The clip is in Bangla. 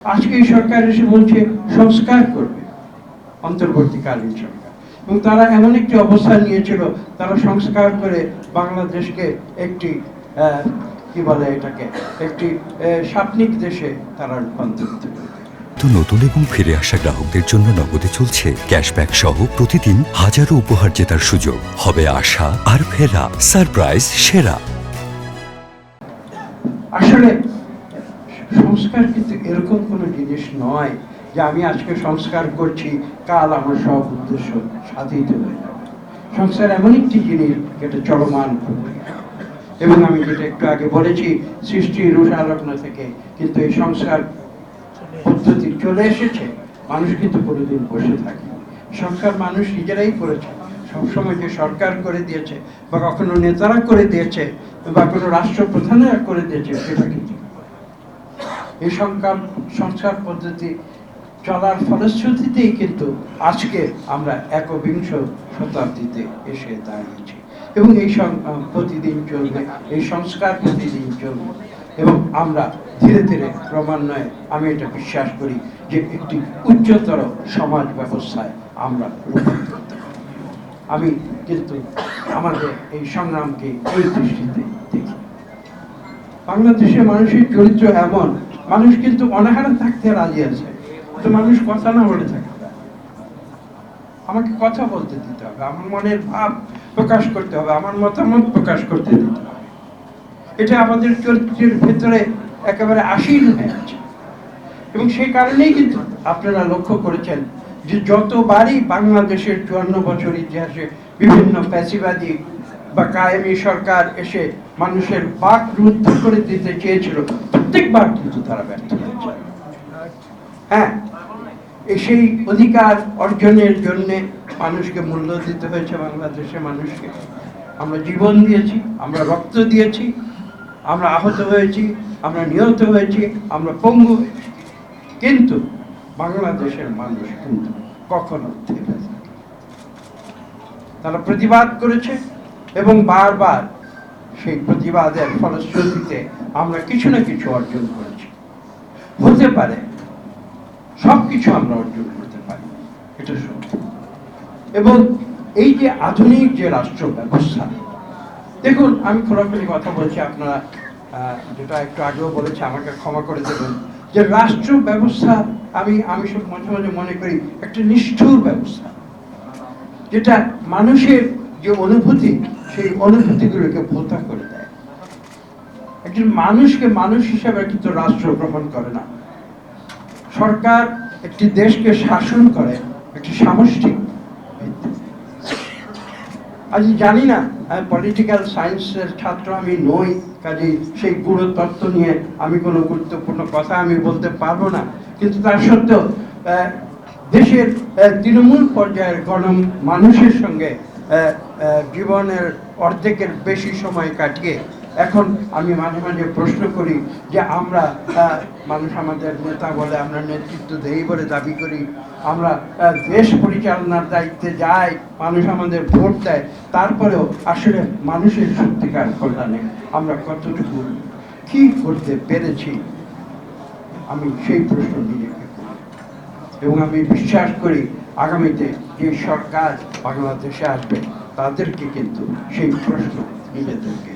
আজকে এই সরকার এসে বলছে সংস্কার করবে, অন্তর্বর্তীকালীন সরকার, এবং তারা এমন একটি অবস্থান নিয়েছিল, তারা সংস্কার করে বাংলাদেশকে একটি কি বলে এটাকে, একটি স্বপ্নিক দেশে তারা রূপান্তরিত করবে। নতুন এবং ফিরে আসা গ্রাহকদের জন্য নগদে চলছে ক্যাশব্যাক সহ প্রতিদিন হাজারো উপহার জেতার সুযোগ। হবে আশা আর ফেরা সারপ্রাইজ সেরা। আসলে সংস্কার কিন্তু এরকম কোনো জিনিস নয় যে আমি আজকে সংস্কার করছি, কাল আমার সব উদ্দেশ্য সাধিত হয়ে যাবে। সংস্কার এমন একটি জিনিস যেটা চলমান প্রক্রিয়া, এবং আমি যেটা একটু আগে বলেছি, সৃষ্টি রূঢ়ালগ্ন থেকে কিন্তু এই সংস্কার পদ্ধতি চলে এসেছে। মানুষ কিন্তু কোনোদিন বসে থাকে, সংস্কার মানুষ নিজেরাই করেছে। সবসময় যে সরকার করে দিয়েছে বা কখনো নেতারা করে দিয়েছে বা কোনো রাষ্ট্রপ্রধানেরা করে দিয়েছে সেটা কিন্তু এই সংস্কার পদ্ধতি চলার ফলশ্রুতিতেই কিন্তু আজকে আমরা একবিংশ শতাব্দীতে এসে দাঁড়িয়েছি, এবং এই প্রতিদিন চলবে, এই সংস্কার প্রতিদিন চলবে, এবং আমরা ধীরে ধীরে ক্রমান্বয়ে আমি এটা বিশ্বাস করি যে একটি উচ্চতর সমাজ ব্যবস্থায় আমরা রূপান্তরিত হব। আমি কিন্তু আমাদের এই সংগ্রামকে এই দৃষ্টিতে দেখি। বাংলাদেশের মানুষের চরিত্র এমন, মানুষ কিন্তু অনাহারে থাকতে রাজি আছে, তো মানুষ কথা না বলে থাকে। আমাকে কথা বলতে দিতে হবে, আমার মনের ভাব প্রকাশ করতে হবে, আমার মতামত প্রকাশ করতে দিতে হবে। এটা আমাদের চরিত্রের ভেতরে একেবারে আসীন হয়ে আছে, এবং সেই কারণেই কিন্তু আপনারা লক্ষ্য করেছেন যে যতবারই বাংলাদেশের 54 বছর ইতিহাসে বিভিন্ন ফ্যাসিবাদী বা কায়েমি সরকার এসে মানুষের বাক রুদ্ধ করে দিতে চেয়েছিল, প্রত্যেকবার কিন্তু তারা ব্যর্থ হয়েছে। হ্যাঁ, সেই অধিকার অর্জনের জন্য মানুষকে মূল্য দিতে হয়েছে। বাংলাদেশের মানুষকে আমরা জীবন দিয়েছি, আমরা রক্ত দিয়েছি, আমরা আহত হয়েছি, আমরা নিহত হয়েছি, আমরা পঙ্গু হয়েছি, কিন্তু বাংলাদেশের মানুষ কিন্তু কখনো থেমে থাকে। তারা প্রতিবাদ করেছে, এবং বারবার সেই প্রতিবাদের ফলশ্রুতিতে আমরা কিছু না কিছু অর্জন করেছি। হতে পারে সবকিছু আমরা অর্জন করতে পারি, এটা সত্য। এবং এই যে আধুনিক যে রাষ্ট্র ব্যবস্থা, দেখুন আমি খোলাখুলি কথা বলছি, আপনারা যেটা একটু আগেও বলেছে, আমাকে ক্ষমা করে দেবেন, যে রাষ্ট্র ব্যবস্থা আমি সব মাঝে মাঝে মনে করি একটা নিষ্ঠুর ব্যবস্থা, যেটা মানুষের যে অনুভূতি, সেই অনুভূতিগুলোকে ভোতা করে দেয়। একজন মানুষকে মানুষ হিসেবে কিন্তু রাষ্ট্র গ্রহণ করে না। সরকার একটি দেশকে শাসন করে একটি সামষ্টিক ভিত্তিতে। আজ জানি না, পলিটিক্যাল সায়েন্সের ছাত্র আমি নই, কাজেই সেই গুরু তত্ত্ব নিয়ে আমি কোনো গুরুত্বপূর্ণ কথা আমি বলতে পারবো না, কিন্তু তার সত্ত্বেও দেশের তৃণমূল পর্যায়ের মানুষের সঙ্গে জীবনের অর্ধেকের বেশি সময় কাটিয়ে এখন আমি মাঝে মাঝে প্রশ্ন করি যে আমরা মানুষ আমাদের নেতা বলে, আমরা নেতৃত্ব দেই বলে দাবি করি, আমরা দেশ পরিচালনার দায়িত্বে যাই, মানুষ আমাদের ভোট দেয়, তারপরেও আসলে মানুষের সত্যিকার কল্যাণে আমরা কতটুকু কি করতে পেরেছি, আমি সেই প্রশ্ন নিজেকে করি। এবং আমি বিশ্বাস করি আগামীতে যে সরকার বাংলাদেশে আসবে তাদেরকে কিন্তু সেই প্রশ্ন নিজেদেরকে